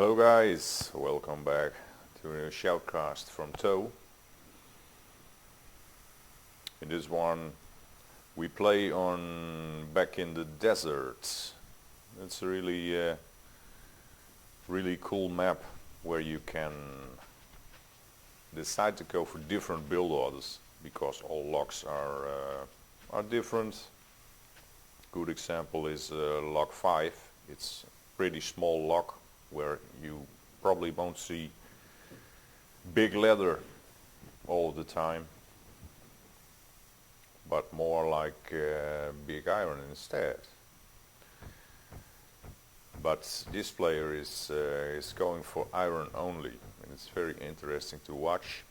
Hello guys, welcome back to a Shoutcast from Toe. In this one we play on Back in the Desert. It's a really cool map where you can decide to go for different build orders because all locks are different. Good example is lock 5. It's a pretty small lock where you probably won't see big leather all the time, but more like big iron instead. But this player is going for iron only, and it's very interesting to watch.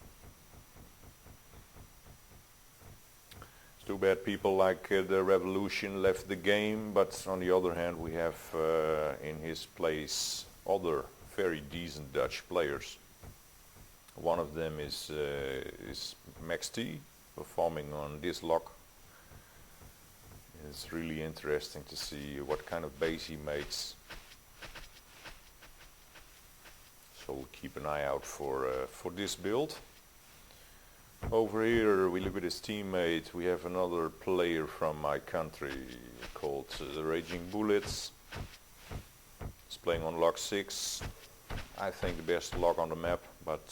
It's too bad people like the Revolution left the game, but on the other hand we have in his place other very decent Dutch players. One of them is Max T, performing on this lock. It's really interesting to see what kind of base he makes. So we'll keep an eye out for this build. Over here we look at his teammate. We have another player from my country called the Raging Bullets. He's playing on lock 6. I think the best lock on the map, but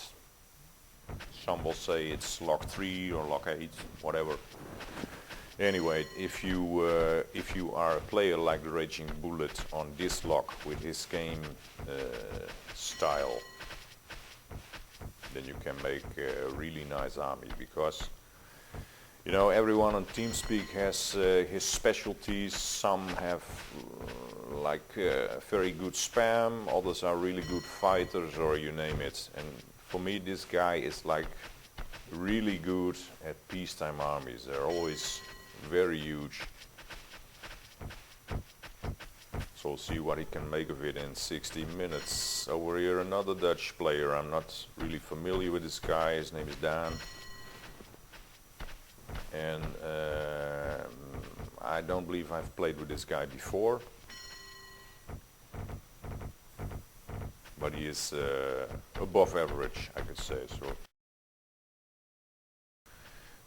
some will say it's lock 3 or lock 8, whatever. Anyway, if you are a player like the Raging Bullet on this lock with his game style, then you can make a really nice army, because you know, everyone on TeamSpeak has his specialties. Some have very good spam, others are really good fighters, or you name it. And for me this guy is like really good at peacetime armies. They're always very huge. So we'll see what he can make of it in 60 minutes. Over here another Dutch player. I'm not really familiar with this guy. His name is Dan. And I don't believe I've played with this guy before, but he is above average, I could say. So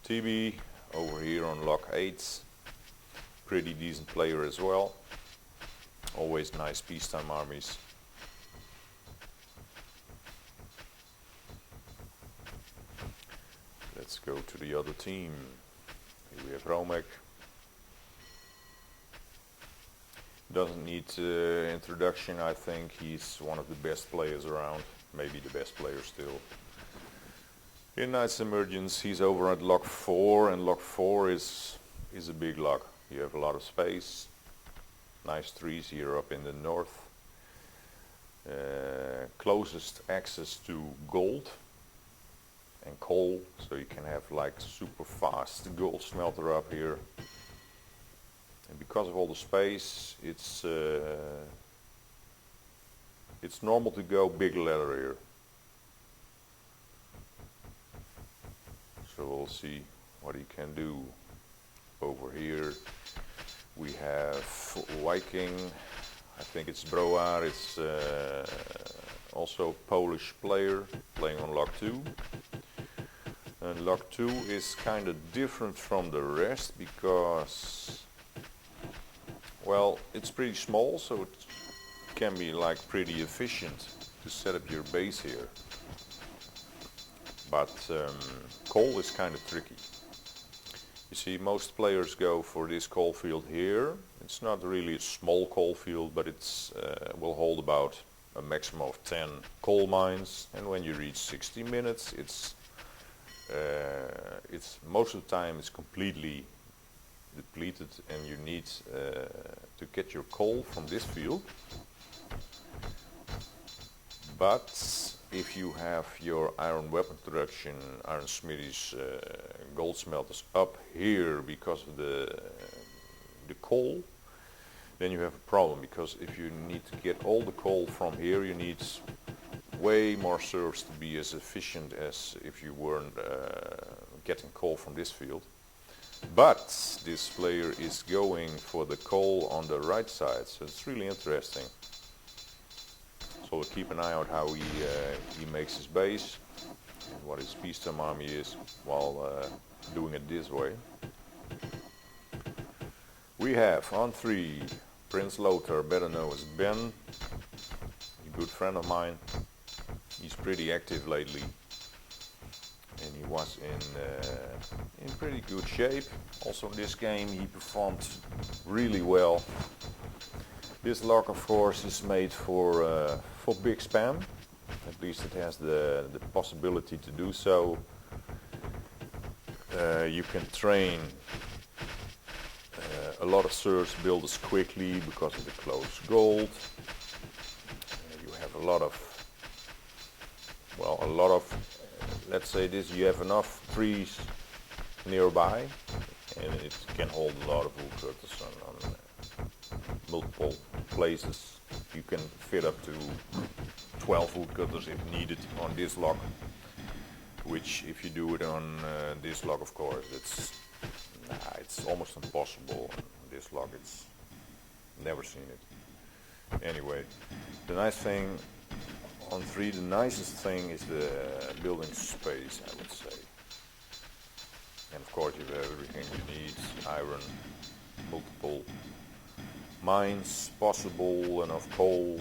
TB over here on lock 8, pretty decent player as well. Always nice peacetime armies. Let's go to the other team. Here we have Romek. Doesn't need introduction. I think he's one of the best players around, maybe the best player still. In Night's Emergence he's over at lock 4, and lock 4 is a big lock. You have a lot of space, nice trees here up in the north, closest access to gold and coal, so you can have like super fast gold smelter up here. And because of all the space, it's normal to go big leather here. So we'll see what he can do. Over here we have Viking. I think it's Broar. It's also a Polish player playing on lock 2. And lock 2 is kind of different from the rest because, well, it's pretty small, so it can be like pretty efficient to set up your base here. But coal is kind of tricky. You see, most players go for this coal field here. It's not really a small coal field, but it's will hold about a maximum of 10 coal mines. And when you reach 60 minutes, it's most of the time it's completely depleted, and you need to get your coal from this field. But if you have your iron weapon production, iron smithies, gold smelters up here because of the coal, then you have a problem, because if you need to get all the coal from here, you need way more servers to be as efficient as if you weren't getting coal from this field. But this player is going for the coal on the right side, so it's really interesting. So So we'll keep an eye out how he makes his base and what his peacetime army is while doing it this way. We have on 3 Prince Lothar, better known as Ben, a good friend of mine. He's pretty active lately, and he was in pretty good shape. Also in this game he performed really well. This lock, of course, is made for big spam. At least it has the possibility to do so. You can train a lot of search builders quickly because of the closed gold. You have a lot of, let's say this, you have enough trees nearby, and it can hold a lot of woodcutters on multiple places. You can fit up to 12 woodcutters if needed on this lock, which if you do it on this lock, of course, it's almost impossible. On this lock, it's never seen it. Anyway, the nice thing on 3, the nicest thing is the building space, I would say. And of course you have everything you need: iron, multiple mines, possible, enough coal.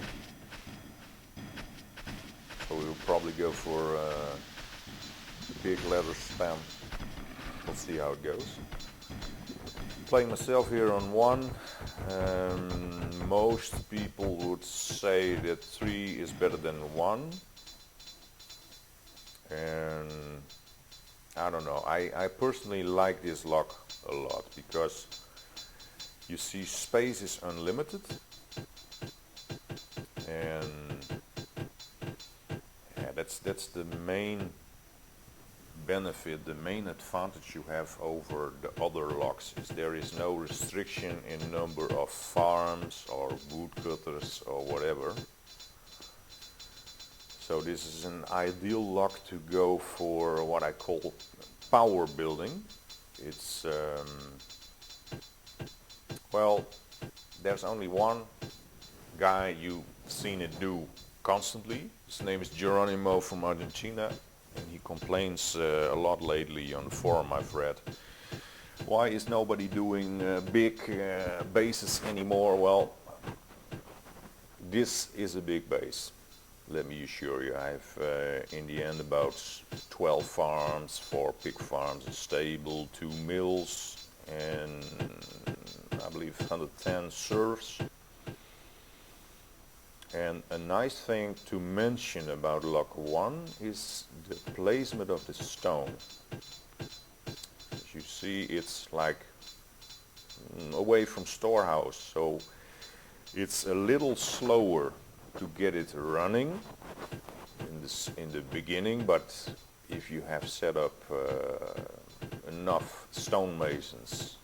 So we'll probably go for big leather spam. We'll see how it goes. Playing myself here on 1. Most people would say that 3 is better than 1. And I don't know, I personally like this lock a lot because you see space is unlimited, and yeah, that's the main benefit, the main advantage you have over the other locks is there is no restriction in number of farms or woodcutters or whatever. So this is an ideal lock to go for what I call power building. It's well, there's only one guy you've seen it do constantly. His name is Jeronimo from Argentina, and he complains a lot lately on the forum I've read. Why is nobody doing big bases anymore? Well, this is a big base. Let me assure you, I have in the end about 12 farms, 4 pig farms, a stable, 2 mills, and I believe 110 serfs. And a nice thing to mention about lock 1 is the placement of the stone. As you see, it's like away from storehouse, so it's a little slower to get it running in the beginning, but if you have set up enough stonemasons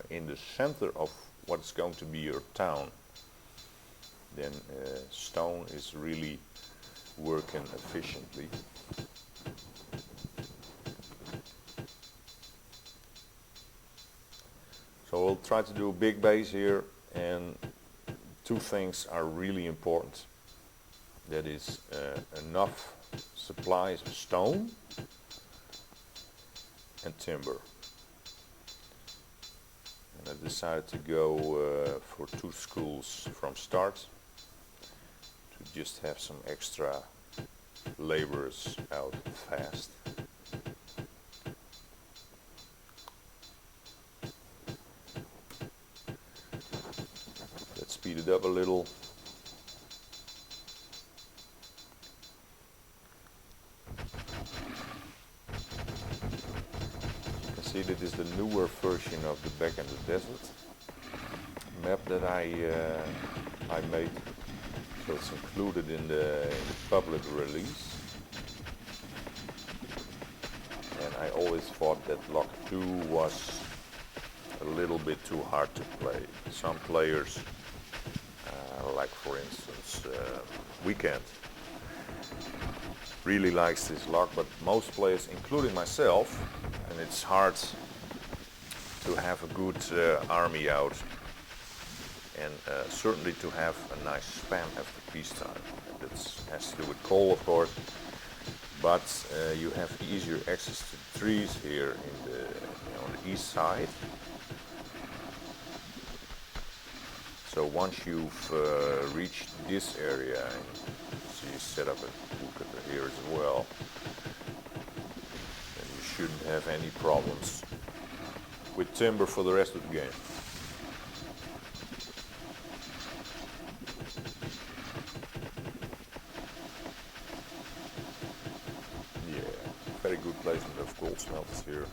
in the center of what's going to be your town, then stone is really working efficiently. So we'll try to do a big base here, and 2 things are really important. That is enough supplies of stone and timber. And I decided to go for 2 schools from start to just have some extra laborers out fast. Let's speed it up a little. You can see that is the newer version of the Back in the Desert map that I made. So it's included in the public release. And I always thought that Lock 2 was a little bit too hard to play. Some players, like for instance Weekend, really likes this lock, but most players, including myself, and it's hard to have a good army out and certainly to have a nice spam after peacetime. That has to do with coal, of course, but you have easier access to trees here on the east side. So once you've reached this area, and so you set up a woodcutter here as well, then you shouldn't have any problems with timber for the rest of the game. Yeah, very good placement of gold smelters here.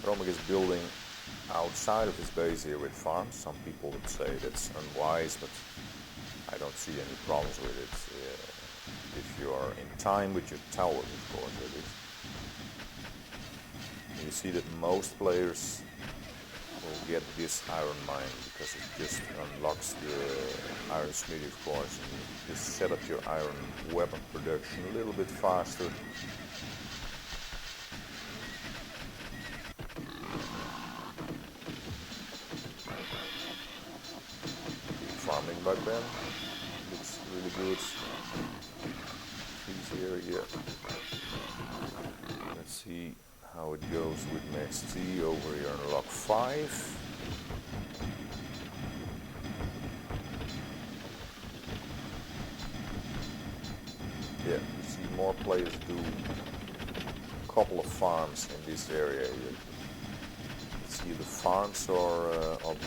Jeronimo is building outside of his base here with farms. Some people would say that's unwise, but I don't see any problems with it. If you are in time with your tower, of course, that is. You see that most players will get this iron mine because it just unlocks the iron smithy, of course, and you just set up your iron weapon production a little bit faster. Farming back then looks really good. He's here, yeah. Let's see how it goes with Max T over here on lock 5. Yeah, you see more players do a couple of farms in this area here. Let's see, the farms are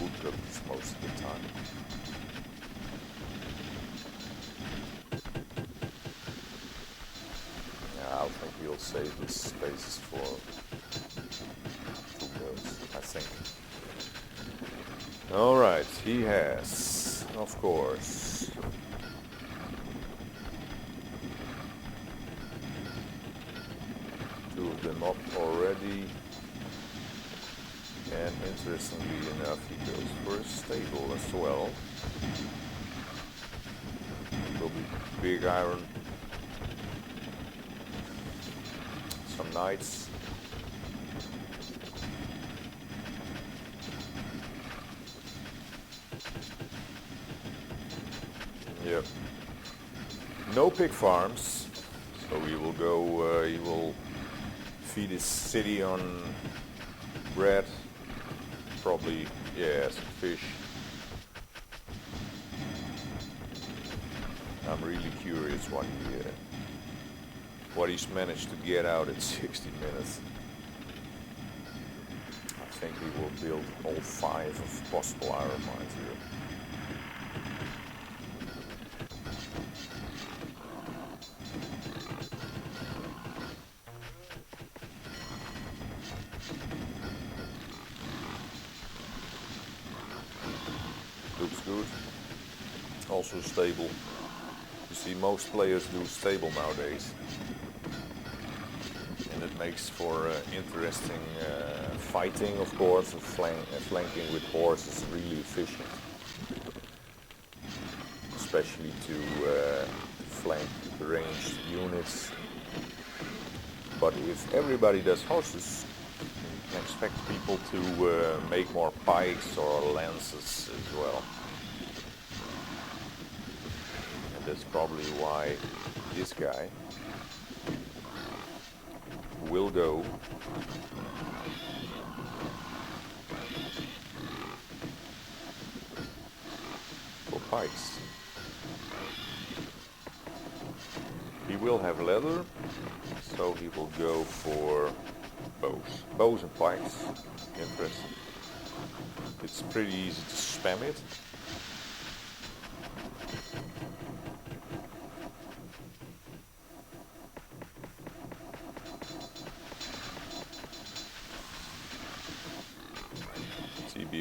woodcutters most of the time. I think he'll save his spaces for those, I think. Alright, he has, of course, two of them up already. And interestingly enough, he goes for a stable as well. It will be big iron. Some knights. Yep. No pig farms, so he will go. He will feed his city on bread, probably, yeah, some fish. I'm really curious what he's managed to get out in 60 minutes. I think he will build all 5 of possible iron mines here. Looks good. Also stable. You see, most players do stable nowadays. And it makes for interesting fighting, of course, and flanking with horses really efficient. Especially to flank ranged units. But if everybody does horses, you can expect people to make more pikes or lances as well. And that's probably why this guy will go for pikes. He will have leather, so he will go for bows and pikes. Interesting. It's pretty easy to spam it.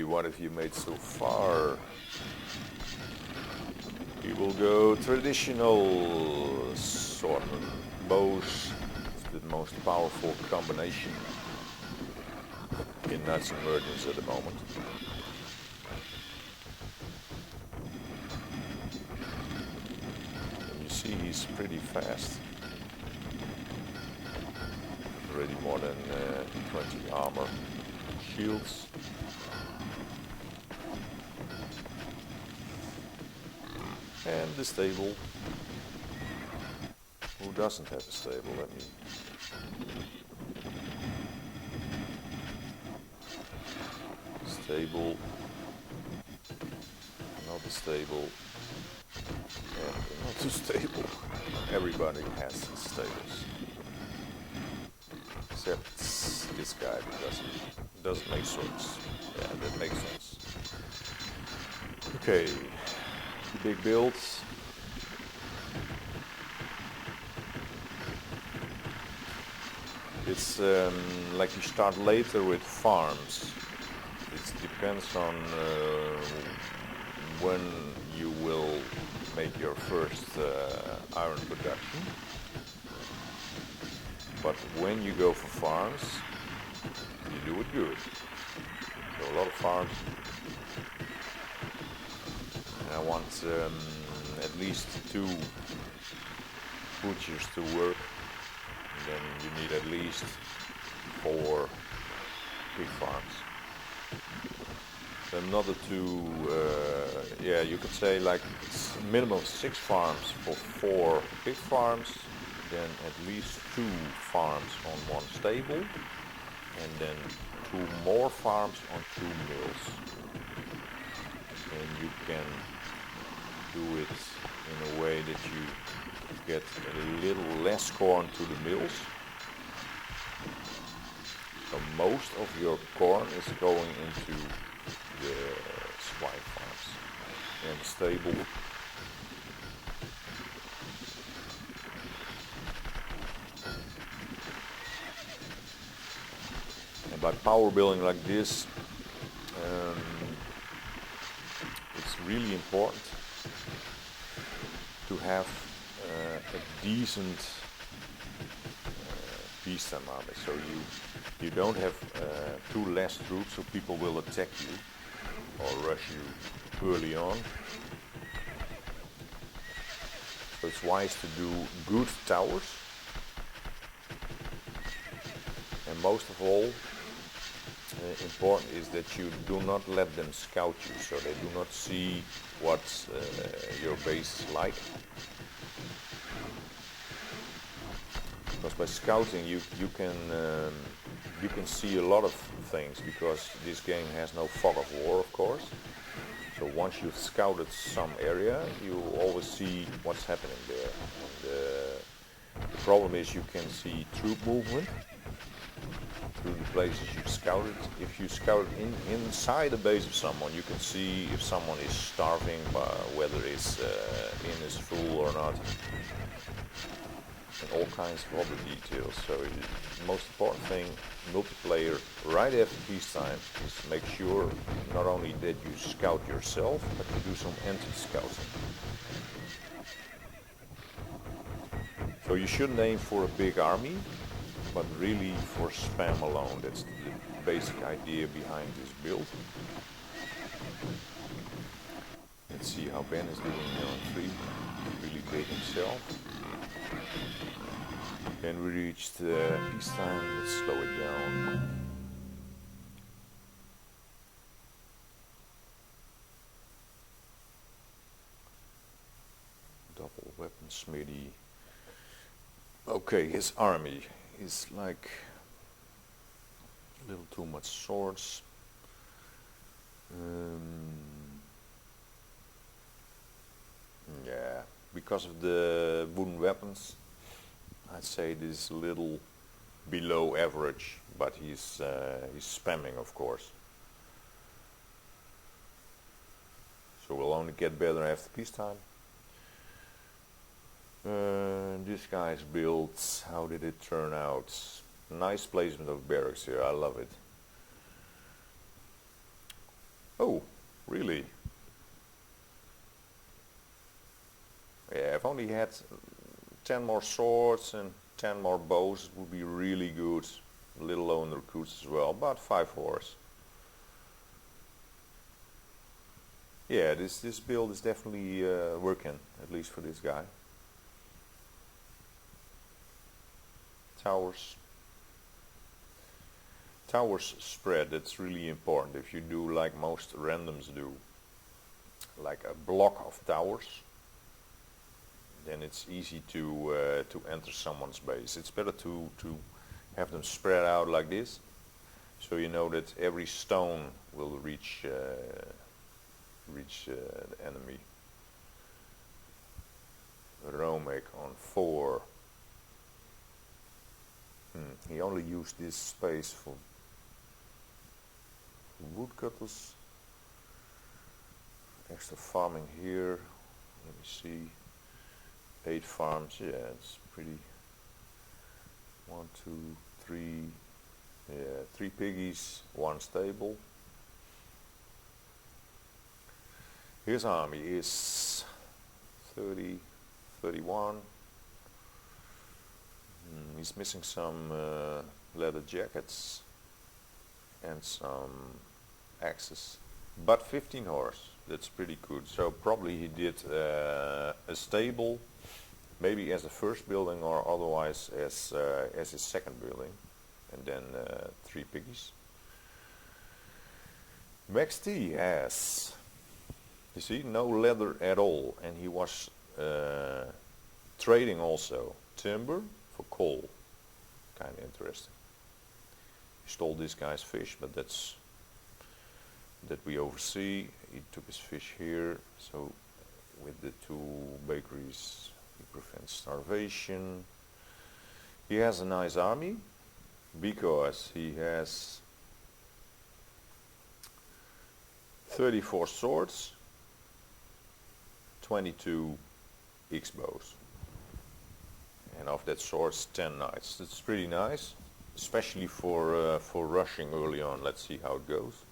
What have you made so far? We will go traditional swordman. Bows is the most powerful combination in Knights Emergence at the moment. And you see he's pretty fast. already more than 20 armor shields. And the stable. Who doesn't have a stable? Let me... Stable. Another stable. And another stable. Everybody has stables. Except this guy, because it doesn't make sense. Yeah, that makes sense. Okay. Big builds. It's like you start later with farms. It depends on when you will make your first iron production. But when you go for farms, you do it good. So a lot of farms. And I want at least 2 butchers to work. And then you need at least 4 pig farms. Another 2, yeah, you could say like it's a minimum of 6 farms for 4 pig farms, then at least 2 farms on 1 stable, and then 2 more farms on 2 mills. And you can do it in a way that you get a little less corn to the mills. So most of your corn is going into the swine farms and stable. And by power building like this, it's really important to have a decent peacetime army. So you don't have too less troops, so people will attack you or rush you early on. So it's wise to do good towers, and most of all important is that you do not let them scout you, so they do not see what your base is like. Because by scouting you can see a lot of things, because this game has no fog of war, of course. So once you've scouted some area, you always see what's happening there. And the problem is you can see troop movement through the places you've scouted. If you scout inside the base of someone, you can see if someone is starving, whether his inn is full or not, and all kinds of other details. So the most important thing, multiplayer, right after peacetime, is make sure not only that you scout yourself, but you do some anti-scouting. So you shouldn't aim for a big army, but really for spam alone. That's the basic idea behind this build. Let's see how Ben is doing here on 3. Really big himself. Then we reached peacetime. Let's slow it down. Double weapon smithy. Okay, his army is like a little too much swords. Yeah, because of the wooden weapons, I'd say this is a little below average, but he's spamming, of course. So we'll only get better after peacetime. This guy's built, how did it turn out? Nice placement of barracks here, I love it. Oh, really? Yeah, if only had 10 more swords and 10 more bows, it would be really good. A little low on the recruits as well, but 5 horse. Yeah, this build is definitely working, at least for this guy. Towers. towers spread, that's really important. If you do like most randoms do, like a block of towers, then it's easy to enter someone's base. It's better to have them spread out like this, so you know that every stone will reach the enemy. Romek on 4. He only used this space for woodcutters. Extra farming here. Let me see. 8 farms. Yeah, it's pretty. 1, 2, 3. Yeah, 3 piggies, 1 stable. His army is 30, 31. He's missing some leather jackets and some axes, but 15 horse. That's pretty good. So probably he did a stable, maybe as a first building or otherwise as his second building, and then 3 piggies. Max T has, you see, no leather at all, and he was trading also timber for coal. Kind of interesting. He stole this guy's fish, but that we oversee. He took his fish here, so with the 2 bakeries he prevents starvation. He has a nice army because he has 34 swords, 22 X-bows, and of that swords 10 knights. That's pretty nice, especially for rushing early on. Let's see how it goes.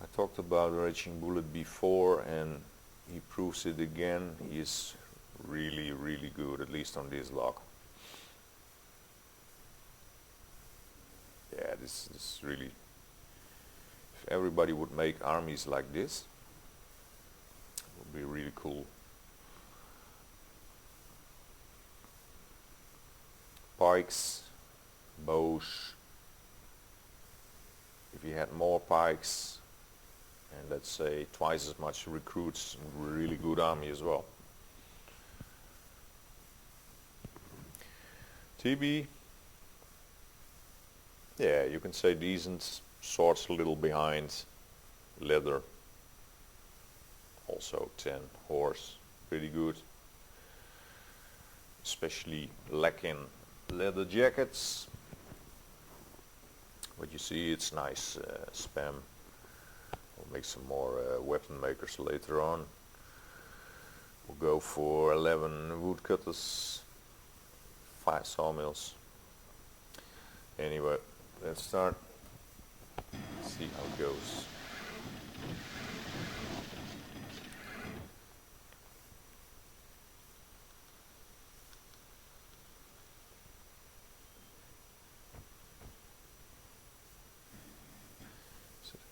I talked about Raging Bullet before, and he proves it again. He is really, really good, at least on this log. Yeah, this is really, if everybody would make armies like this, it would be really cool. Pikes, bows. If you had more pikes, and let's say twice as much recruits, a really good army as well. TB, yeah, you can say decent. Swords a little behind. Leather, also 10 horse, pretty good. Especially lacking leather jackets. But you see, it's nice spam. We'll make some more weapon makers later on. We'll go for 11 woodcutters, 5 sawmills. Anyway, let's start. See how it goes.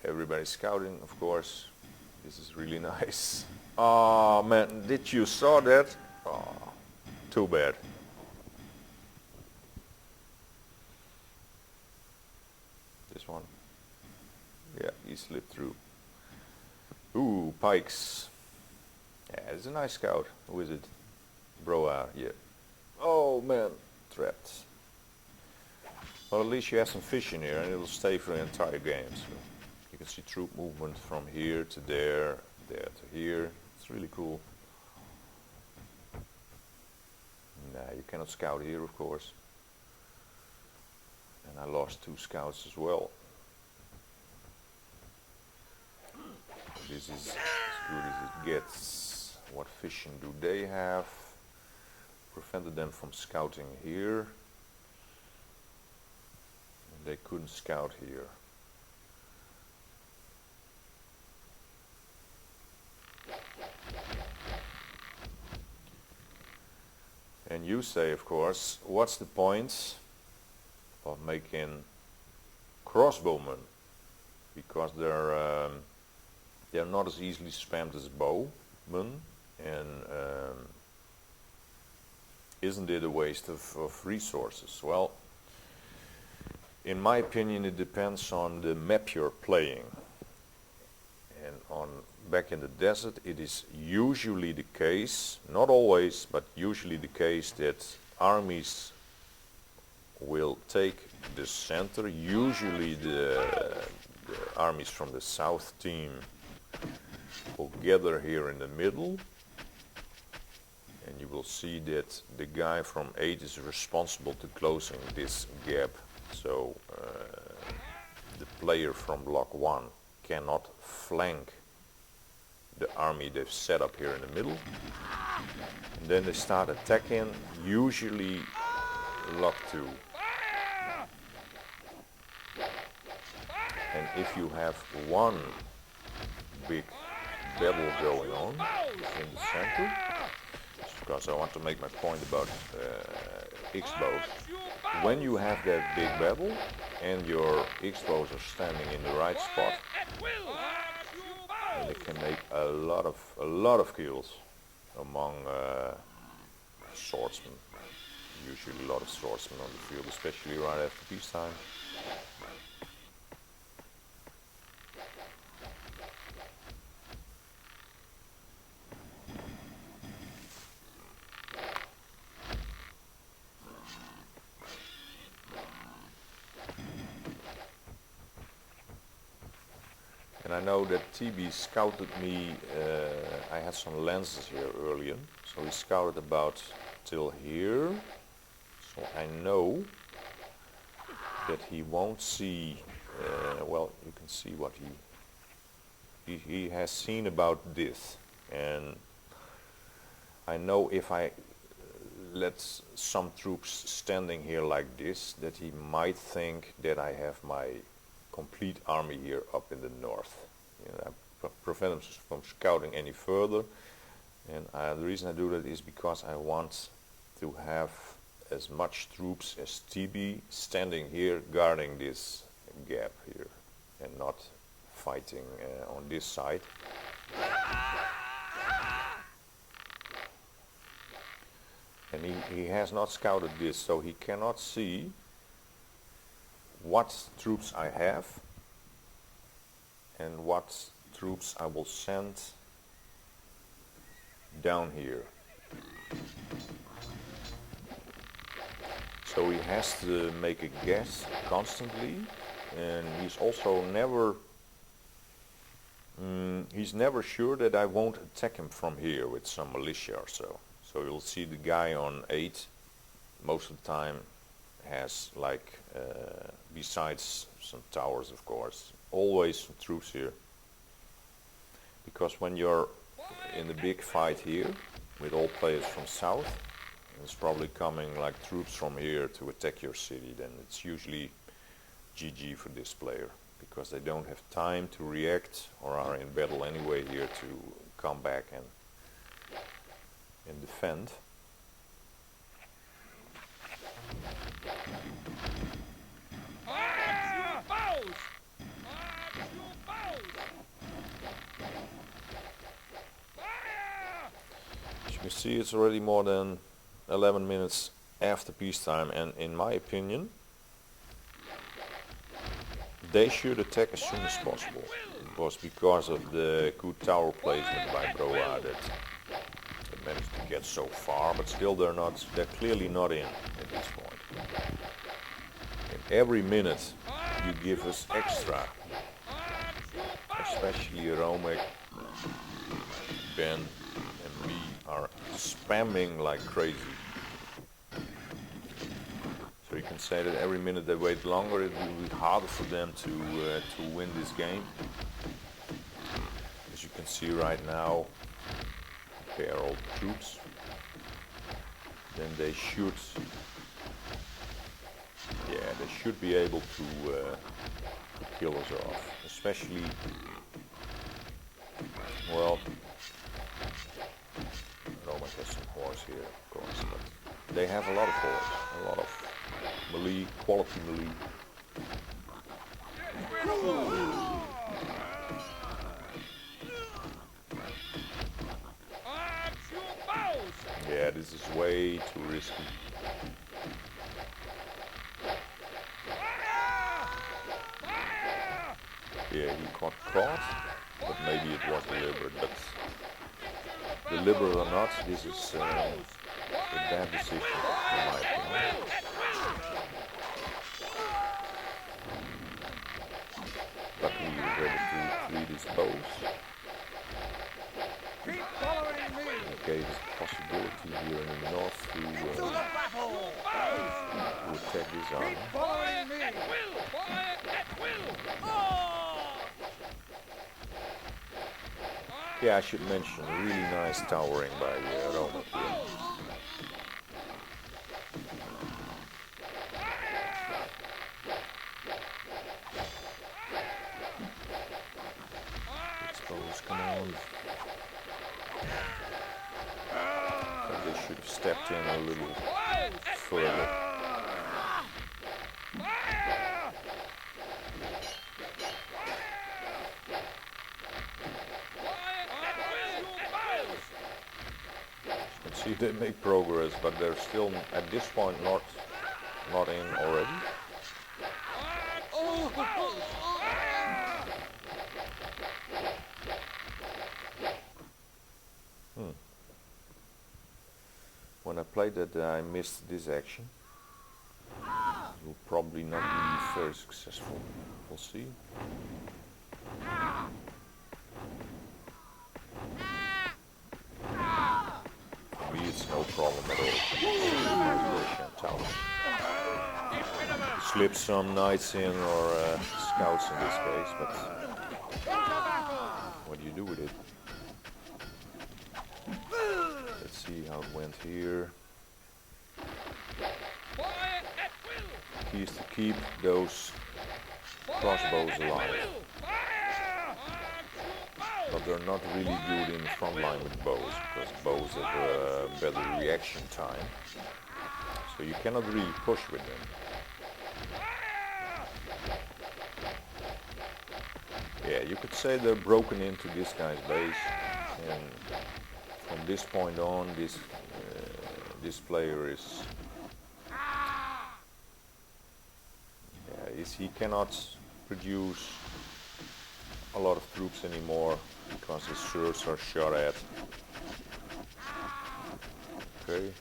Everybody's scouting, of course. This is really nice. Oh man, did you saw that? Oh, too bad. This one. Yeah, he slipped through. Ooh, pikes. Yeah, it's a nice scout. Who is it? Broa, yeah. Oh man, trapped. Well, at least you have some fish in here and it'll stay for the entire game. So. You can see troop movement from here to there, there to here. It's really cool. Nah, you cannot scout here, of course. And I lost 2 scouts as well. This is as good as it gets. What fishing do they have? Prevented them from scouting here. And they couldn't scout here. And you say, of course, what's the point of making crossbowmen? Because they're not as easily spammed as bowmen, and isn't it a waste of resources? Well, in my opinion, it depends on the map you're playing. And back in the desert, it is usually the case, not always, but usually the case that armies will take the center. Usually the armies from the south team will gather here in the middle, and you will see that the guy from 8 is responsible to closing this gap. So the player from block 1 cannot flank the army they've set up here in the middle. And then they start attacking, usually lock 2. And if you have one big battle going on in the center, because I want to make my point about X-bows. When you have that big battle and your X-bows are standing in the right spot, and they can make a lot of kills among swordsmen. Usually a lot of swordsmen on the field, especially right after peacetime. And I know that TB scouted me, I had some lenses here earlier, so he scouted about till here. So I know that he won't see, well, you can see what he has seen about this. And I know if I let some troops standing here like this, that he might think that I have my complete army here up in the north. You know, I prevent him from scouting any further, and the reason I do that is because I want to have as much troops as TB standing here guarding this gap here and not fighting on this side. And he has not scouted this, so he cannot see what troops I have and what troops I will send down here. So he has to make a guess constantly, and he's also never sure that I won't attack him from here with some militia or so. So you'll see the guy on 8 most of the time has, like, besides some towers, of course, always some troops here. Because when you're in the big fight here with all players from south, it's probably coming like troops from here to attack your city, then it's usually GG for this player, because they don't have time to react or are in battle anyway here to come back and defend. As you can see, it's already more than 11 minutes after peacetime, and in my opinion they should attack as soon as possible. It was because of the good tower placement by Broa that they managed to get so far, but still they're clearly not in at this point. And every minute you give us extra, especially Romek, Ben and me are spamming like crazy. So you can say that every minute they wait longer, it will be harder for them to win this game. As you can see right now, they are all troops. Then they should, they should be able to kill us off. Especially, well, Roman has some horse here, of course, but they have a lot of horse, a lot of melee, quality melee. Yeah, this is way too risky. Yeah, he got caught, but maybe it was deliberate. But deliberate or not, this is a bad decision in my opinion. Luckily we're ready to free these bows. Okay, there's a possibility here in the north to attack this army. Yeah, I should mention, really nice towering by Jeronimo here. Expose, come on. They should have stepped in a little further. You can see they make progress, but they're still at this point not in already. When I played that, I missed this action. It will probably not be very successful. We'll see. For me, it's no problem at all. Slip some knights in or scouts in this case, but what do you do with it? Let's see how it went here. Key is to keep those crossbows alive. But they're not really good in the front line with bows, because bows have a better reaction time. So you cannot really push with them. Yeah, you could say they're broken into this guy's base, and from this point on, this player is he cannot produce a lot of troops anymore because his serfs are shot at. Okay.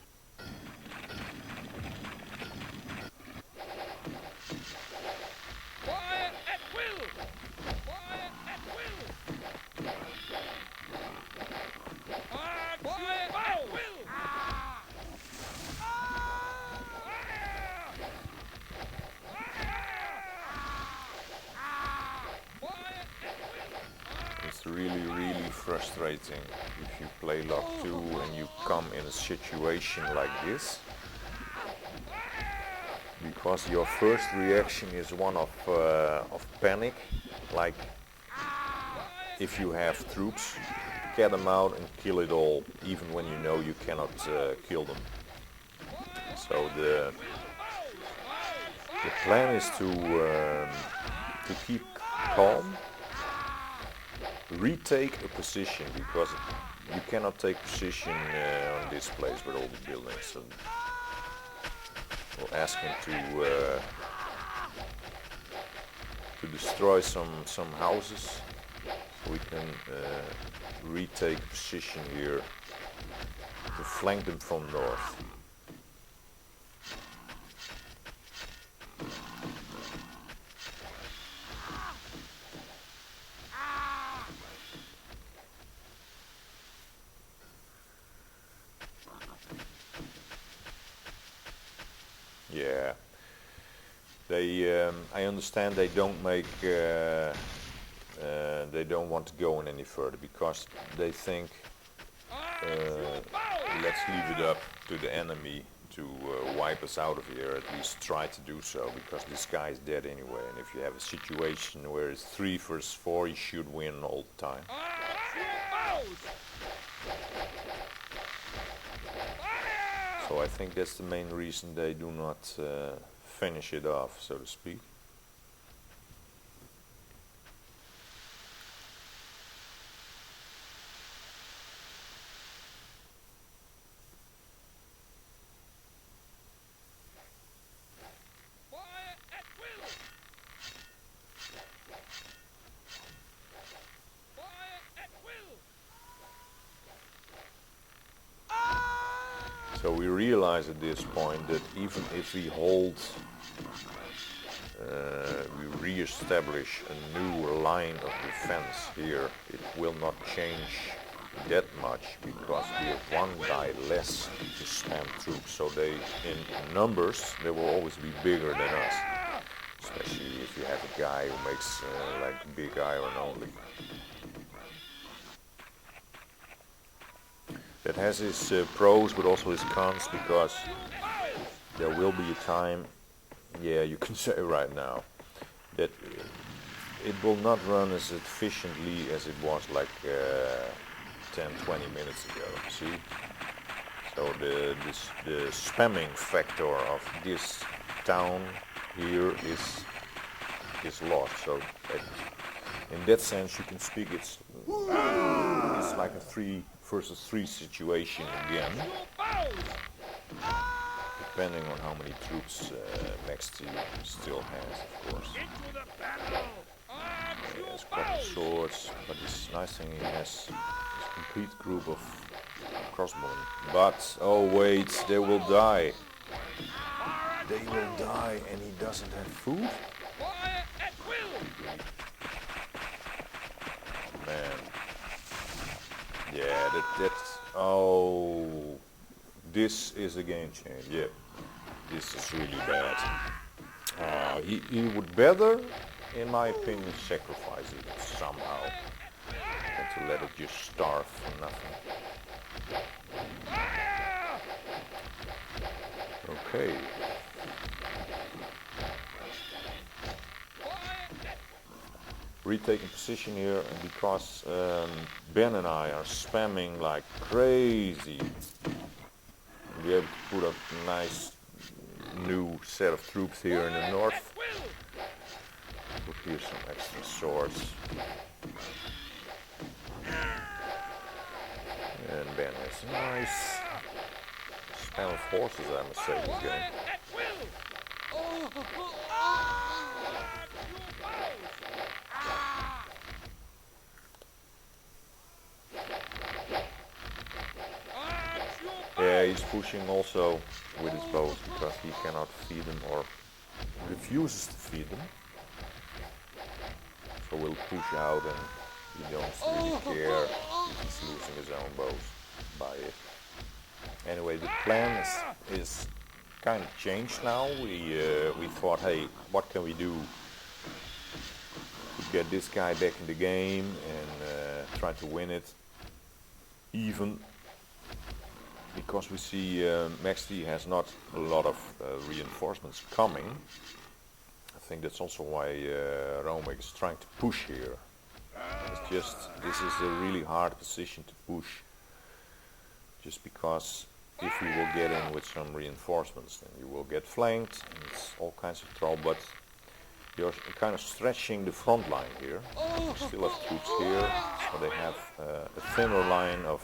Really frustrating if you play Lock 2 and you come in a situation like this, because your first reaction is one of panic, like if you have troops, get them out and kill it all, even when you know you cannot kill them. So the plan is to keep calm, retake a position, because you cannot take position on this place with all the buildings. So we'll ask him to destroy some houses, so we can retake position here to flank them from north. Yeah, I understand they don't make, they don't want to go in any further because they think, let's leave it up to the enemy to wipe us out of here, at least try to do so, because this guy is dead anyway, and if you have a situation where it's 3 versus 4, you should win all the time. So I think that's the main reason they do not finish it off, so to speak. So we realize at this point that even if we hold, we re-establish a new line of defense here, it will not change that much because we have one guy less to spam troops. So they, in numbers, they will always be bigger than us. Especially if you have a guy who makes like big iron only. That has its pros but also its cons, because there will be a time, yeah, you can say right now, that it will not run as efficiently as it was like 10-20 minutes ago, see? So the spamming factor of this town here is lost. So in that sense you can speak it's like a 3 versus 3 situation again, depending on how many troops next to you still has, of course. He has a couple swords, but this nice thing he has a complete group of crossbowmen. But, oh wait, they will die. They will die and he doesn't have food? Man. Yeah, that's... Oh... This is a game change, yeah. This is really bad. He would better, in my opinion, sacrifice it somehow than to let it just starve for nothing. Okay. Retaking position here, and because Ben and I are spamming like crazy, we'll be able to put up a nice new set of troops here in the north. Put here some extra swords. And Ben has a nice spam of horses, I must say, this game. Yeah, he's pushing also with his bows because he cannot feed them or refuses to feed them. So we'll push out and he don't really care if he's losing his own bows by it. Anyway, the plan is kind of changed now. We thought, hey, what can we do to get this guy back in the game and try to win it even, because we see Max D has not a lot of reinforcements coming. I think that's also why Romek is trying to push here. It's just, this is a really hard position to push, just because if you will get in with some reinforcements, then you will get flanked, and it's all kinds of trouble, but you're kind of stretching the front line here. You still have troops here, so they have a thinner line of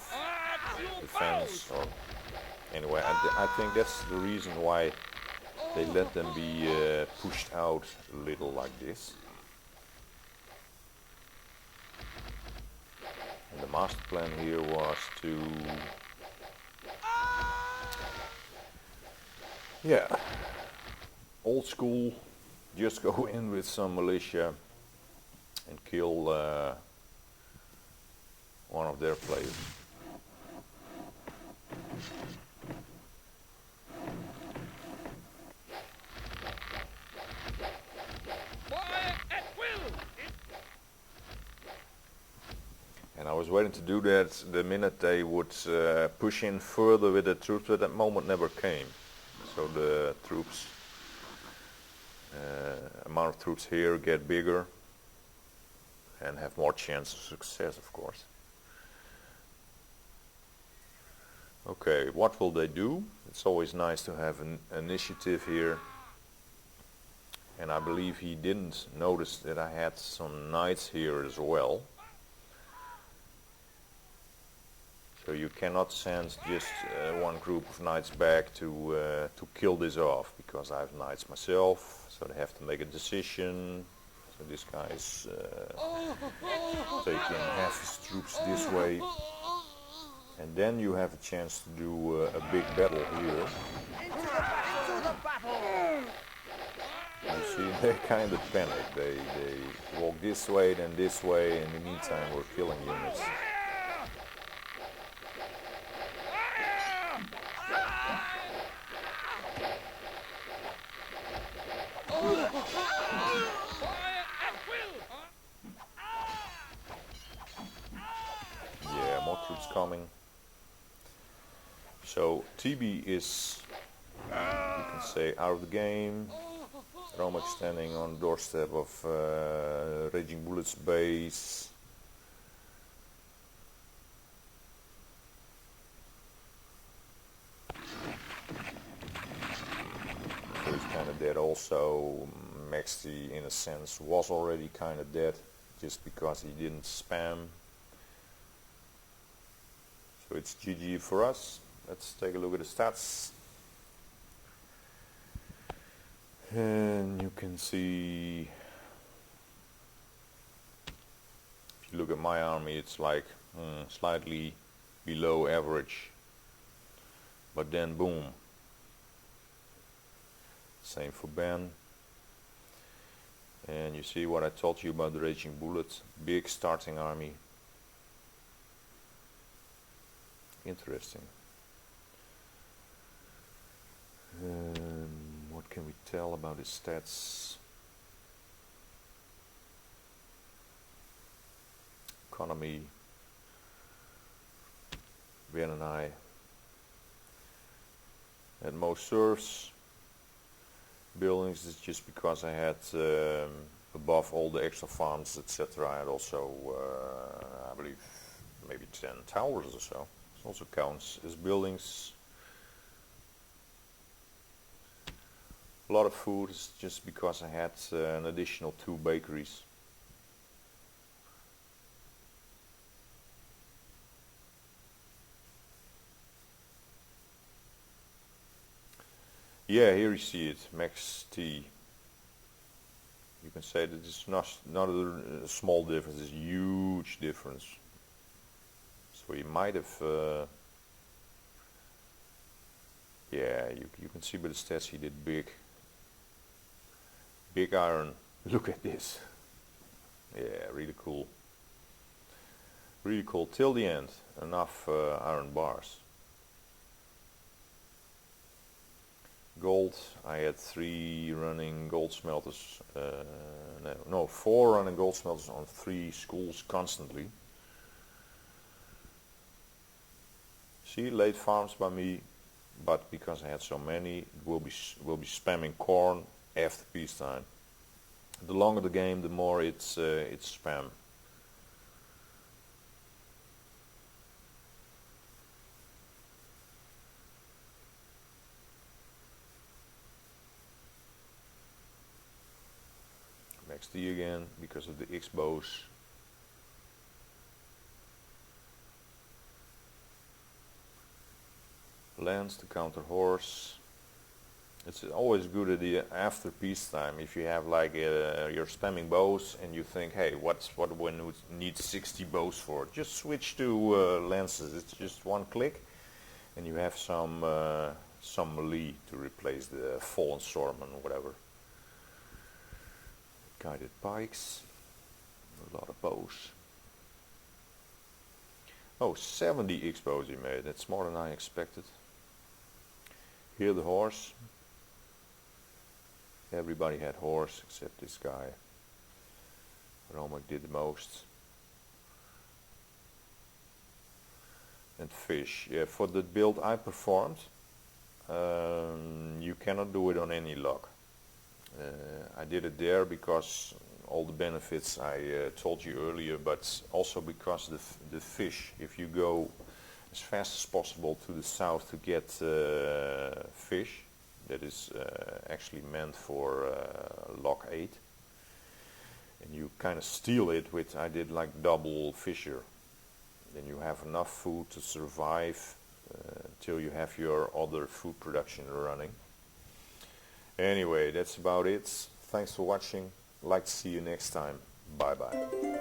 defense, or anyway, I think that's the reason why they let them be pushed out a little like this. And the master plan here was to, yeah, old school, just go in with some militia and kill one of their players. And I was waiting to do that the minute they would push in further with the troops, but that moment never came. So the troops, amount of troops here get bigger and have more chance of success, of course. Okay, what will they do? It's always nice to have an initiative here. And I believe he didn't notice that I had some knights here as well. So you cannot send just one group of knights back to kill this off, because I have knights myself, so they have to make a decision. So this guy is taking half his troops this way. And then you have a chance to do a big battle here. Into the battle! You see, they kind of panic. They walk this way, then this way. In the meantime, we're killing units. Yeah, more troops coming. So TB is, you can say, out of the game. Romek standing on the doorstep of Raging Bullets base. So he's kind of dead also. Maxty, in a sense, was already kind of dead just because he didn't spam. So it's GG for us. Let's take a look at the stats. And you can see, if you look at my army, it's like slightly below average. But then boom. Same for Ben. And you see what I told you about the Raging Bullet. Big starting army. Interesting. What can we tell about his stats? Economy. Ben and I had most serfs. Buildings is just because I had above all the extra farms, etc. I had also, I believe, maybe 10 towers or so. It also counts as buildings. A lot of food is just because I had an additional 2 bakeries. Yeah, here you see it, Max T. You can say that it's not a small difference, it's a huge difference. So you might have, yeah, you can see by the stats he did big iron. Look at this. Yeah, really cool. Really cool. Till the end, enough iron bars. Gold, I had 3 running gold smelters, no, 4 running gold smelters on 3 schools constantly. See, late farms by me, but because I had so many, it will be spamming corn after peacetime. The longer the game, the more it's spam. Max D again because of the X bows. Lance to counter horse. It's always good idea after peacetime if you have like you're spamming bows and you think, hey, what one needs 60 bows for? Just switch to lances. It's just one click, and you have some melee to replace the fallen swordman or whatever. Guided pikes, a lot of bows. Oh, 70 X bows he made. That's more than I expected. Here the horse. Everybody had horse except this guy. Romek did the most. And fish. Yeah, for the build I performed, you cannot do it on any luck. I did it there because all the benefits I told you earlier, but also because the fish, if you go as fast as possible to the south to get fish, that is actually meant for lock 8, and you kind of steal it with, I did like double fisher, then you have enough food to survive till you have your other food production running. Anyway, that's about it. Thanks for watching. Like to see you next time. Bye bye.